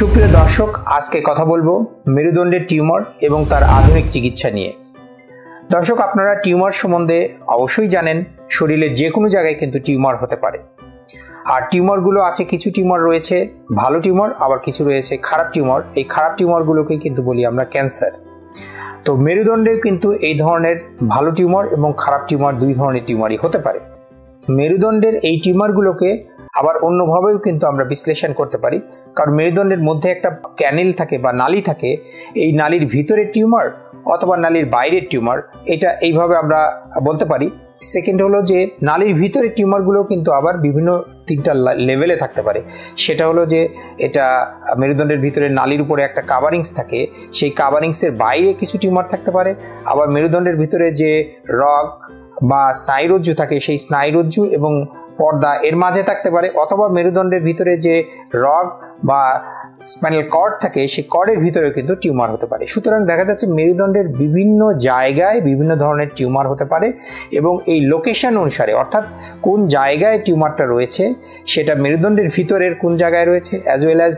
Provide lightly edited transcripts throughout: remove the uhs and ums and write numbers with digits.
সুপ্রিয় দর্শক, আজকে কথা বলবো মেরুদণ্ডের টিউমার এবং তার আধুনিক চিকিৎসা নিয়ে। দর্শক, আপনারা টিউমার সম্বন্ধে অবশ্যই জানেন, শরীরের যে কোনো জায়গায় কিন্তু টিউমার হতে পারে। আর টিউমারগুলো আছে, কিছু টিউমার রয়েছে ভালো টিউমার, আবার কিছু রয়েছে খারাপ টিউমার। এই খারাপ টিউমারগুলোকে কিন্তু বলি আমরা ক্যান্সার। তো মেরুদণ্ডে কিন্তু এই ধরনের ভালো টিউমার এবং খারাপ টিউমার দুই ধরনের টিউমারই হতে পারে। মেরুদণ্ডের এই টিউমারগুলোকে আবার অন্যভাবেও কিন্তু আমরা বিশ্লেষণ করতে পারি, কারণ মেরুদণ্ডের মধ্যে একটা ক্যানেল থাকে বা নালী থাকে। এই নালীর ভিতরের টিউমার অথবা নালীর বাইরের টিউমার, এটা এইভাবে আমরা বলতে পারি। সেকেন্ড হলো যে নালীর ভিতরের টিউমারগুলো কিন্তু আবার বিভিন্ন তিনটা লেভেলে থাকতে পারে। সেটা হলো যে এটা মেরুদণ্ডের ভিতরে নালীর উপরে একটা কাভারিংস থাকে, সেই কাভারিংসের বাইরে কিছু টিউমার থাকতে পারে। আবার মেরুদণ্ডের ভিতরে যে রগ বা স্নায়ুরজ্জু থাকে, সেই স্নায়ুরজ্জু এবং পর্দা এর মাঝে থাকতে পারে। অথবা মেরুদণ্ডের ভিতরে যে রগ বা স্পাইনাল কর্ড থাকে, সেই কর্ডের ভিতরে কিন্তু টিউমার হতে পারে। সুতরাং দেখা যাচ্ছে মেরুদণ্ডের বিভিন্ন জায়গায় বিভিন্ন ধরনের টিউমার হতে পারে এবং এই লোকেশন অনুসারে, অর্থাৎ কোন জায়গায় টিউমারটা রয়েছে সেটা মেরুদণ্ডের ভিতরের কোন জায়গায় রয়েছে, অ্যাজ ওয়েল অ্যাজ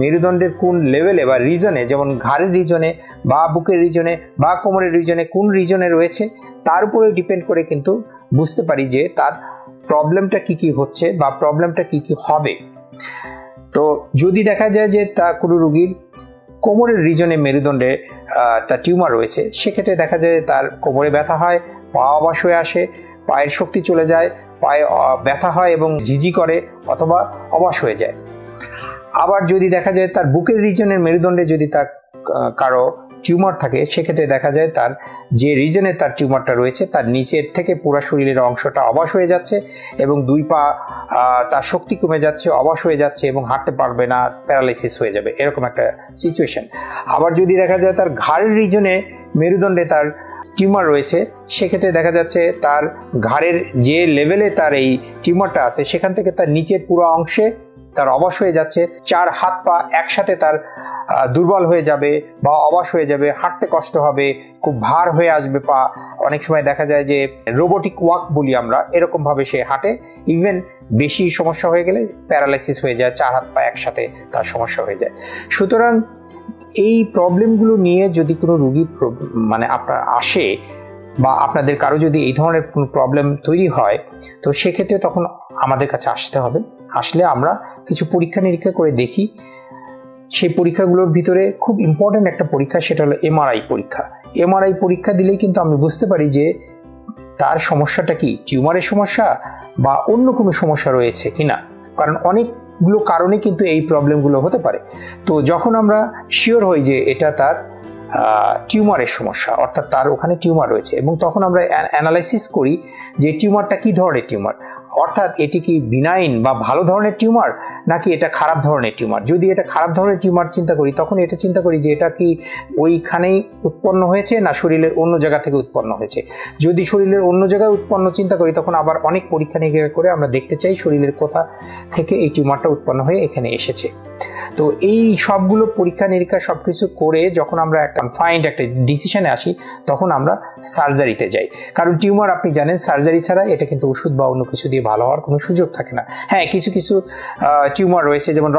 মেরুদণ্ডের কোন লেভেলে বা রিজনে, যেমন ঘাড়ের রিজনে বা বুকের রিজনে বা কোমরের রিজনে কোন রিজনে রয়েছে, তার উপরে ডিপেন্ড করে কিন্তু বুঝতে পারি যে তার প্রবলেমটা কি কি হচ্ছে বা প্রবলেমটা কি কি হবে। তো যদি দেখা যায় যে তা কোনো রোগীর কোমরের রিজনে মেরুদণ্ডে তার টিউমার রয়েছে, সেক্ষেত্রে দেখা যায় তার কোমরে ব্যথা হয়, পা অবশ হয়ে আসে, পায়ের শক্তি চলে যায়, পায়ে ব্যথা হয় এবং ঝিঝি করে অথবা অবশ হয়ে যায়। আবার যদি দেখা যায় তার বুকের রিজনের মেরুদণ্ডে যদি তার কারো টিউমার থাকে, সেক্ষেত্রে দেখা যায় তার যে রিজনে তার টিউমারটা রয়েছে তার নিচের থেকে পুরো শরীরের অংশটা অবশ হয়ে যাচ্ছে এবং দুই পা তার শক্তি কমে যাচ্ছে, অবশ হয়ে যাচ্ছে এবং হাঁটতে পারবে না, প্যারালাইসিস হয়ে যাবে, এরকম একটা সিচুয়েশন। আবার যদি দেখা যায় তার ঘাড়ের রিজনে মেরুদণ্ডে তার টিউমার রয়েছে, সেক্ষেত্রে দেখা যাচ্ছে তার ঘাড়ের যে লেভেলে তার এই টিউমারটা আছে সেখান থেকে তার নিচের পুরো অংশে তার অবশ হয়ে যাচ্ছে, চার হাত পা একসাথে তার দুর্বল হয়ে যাবে বা অবশ হয়ে যাবে, হাঁটতে কষ্ট হবে, খুব ভার হয়ে আসবে পা। অনেক সময় দেখা যায় যে রোবোটিক ওয়াক বলি আমরা, এরকম ভাবে সে হাঁটে। ইভেন বেশি সমস্যা হয়ে গেলে প্যারালাইসিস হয়ে যায়, চার হাত পা একসাথে তার সমস্যা হয়ে যায়। সুতরাং এই প্রবলেমগুলো নিয়ে যদি কোনো রোগী আপনার আসে বা আপনাদের কারো যদি এই ধরনের কোনো প্রবলেম তৈরি হয়, তো সেক্ষেত্রে তখন আমাদের কাছে আসতে হবে। আসলে আমরা কিছু পরীক্ষা নিরীক্ষা করে দেখি। সেই পরীক্ষাগুলোর ভিতরে খুব ইম্পর্টেন্ট একটা পরীক্ষা, সেটা হলো এমআরআই পরীক্ষা। এমআরআই পরীক্ষা দিলেই কিন্তু আমি বুঝতে পারি যে তার সমস্যাটা কি, টিউমারের সমস্যা বা অন্য কোনো সমস্যা রয়েছে কিনা, কারণ অনেকগুলো কারণে কিন্তু এই প্রবলেমগুলো হতে পারে। তো যখন আমরা শিওর হই যে এটা তার টিউমারের সমস্যা, অর্থাৎ তার ওখানে টিউমার রয়েছে, এবং তখন আমরা অ্যানালাইসিস করি যে টিউমারটা কি ধরনের টিউমার, অর্থাৎ এটি কি বিনাইন বা ভালো ধরনের টিউমার নাকি এটা খারাপ ধরনের টিউমার। যদি এটা খারাপ ধরনের টিউমার চিন্তা করি, তখন এটা চিন্তা করি যে এটা কি ওইখানেই উৎপন্ন হয়েছে না শরীরের অন্য জায়গা থেকে উৎপন্ন হয়েছে। যদি শরীরের অন্য জায়গায় উৎপন্ন চিন্তা করি, তখন আবার অনেক পরীক্ষা নিরীক্ষা করে আমরা দেখতে চাই শরীরের কোথা থেকে এই টিউমারটা উৎপন্ন হয়ে এখানে এসেছে। তো এই সবগুলো পরীক্ষা নিরীক্ষা সবকিছু করে যখন আমরা একটা কনফাইন্ড একটা ডিসিশনে আসি, তখন আমরা সার্জারিতে যাই। কারণ টিউমার আপনি জানেন, সার্জারি ছাড়া এটা কিন্তু ওষুধ বা অন্য কিছু দিয়ে ভালো হওয়ার কোনো সুযোগ থাকে না। হ্যাঁ, কিছু কিছু টিউমার রয়েছে, যেমন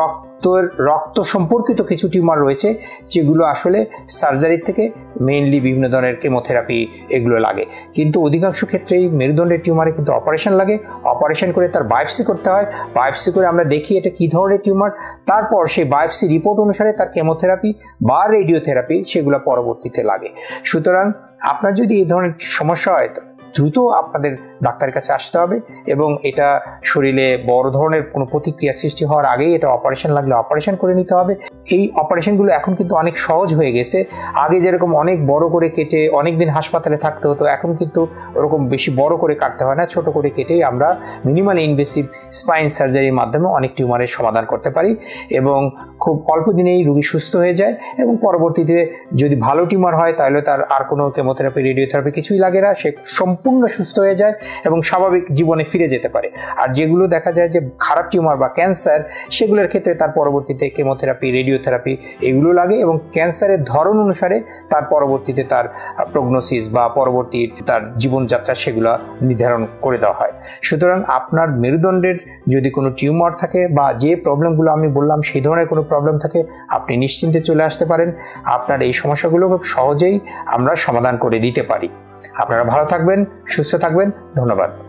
রক্ত সম্পর্কিত কিছু টিউমার রয়েছে যেগুলো আসলে সার্জারির থেকে মেইনলি বিভিন্ন ধরনের কেমোথেরাপি এগুলো লাগে। কিন্তু অধিকাংশ ক্ষেত্রেই মেরুদণ্ডের টিউমারে কিন্তু অপারেশন লাগে। অপারেশন করে তার বায়োপসি করতে হয়। বায়োপসি করে আমরা দেখি এটা কী ধরনের টিউমার। তারপর সেই বায়োপসি রিপোর্ট অনুসারে তার কেমোথেরাপি বা রেডিওথেরাপি সেগুলো পরবর্তীতে লাগে। সুতরাং আপনার যদি এই ধরনের সমস্যা হয়, দ্রুত আপনাদের ডাক্তারের কাছে আসতে হবে এবং এটা শরীরে বড় ধরনের কোনো প্রতিক্রিয়া সৃষ্টি হওয়ার আগেই এটা অপারেশন লাগলে অপারেশন করে নিতে হবে। এই অপারেশনগুলো এখন কিন্তু অনেক সহজ হয়ে গেছে। আগে যেরকম অনেক বড় করে কেটে অনেক দিন হাসপাতালে থাকতে হতো, এখন কিন্তু ওরকম বেশি বড় করে কাটতে হয় না। ছোট করে কেটেই আমরা মিনিমাল ইনভেসিভ স্পাইন সার্জারির মাধ্যমে অনেক টিউমারের সমাধান করতে পারি এবং খুব অল্প দিনেই রোগী সুস্থ হয়ে যায়। এবং পরবর্তীতে যদি ভালো টিউমার হয়, তাহলে তার আর কোনো কেমোথেরাপি রেডিওথেরাপি কিছুই লাগে না, সে সম্পূর্ণ সুস্থ হয়ে যায় এবং স্বাভাবিক জীবনে ফিরে যেতে পারে। আর যেগুলো দেখা যায় যে খারাপ টিউমার বা ক্যান্সার, সেগুলোর ক্ষেত্রে তার পরবর্তীতে কেমোথেরাপি, রেডিওথেরাপি এগুলো লাগে এবং ক্যান্সারের ধরন অনুসারে তার পরবর্তীতে তার প্রগনোসিস বা পরবর্তী তার জীবনযাত্রা সেগুলো নির্ধারণ করে দেওয়া হয়। সুতরাং আপনার মেরুদণ্ডের যদি কোনো টিউমার থাকে বা যে প্রবলেমগুলো আমি বললাম সেই ধরনের কোনো প্রবলেম থাকে, আপনি নিশ্চিন্তে চলে আসতে পারেন। আপনার এই সমস্যাগুলো খুব সহজেই আমরা সমাধান করে দিতে পারি। আপনারা ভালো থাকবেন, সুস্থ থাকবেন। ধন্যবাদ।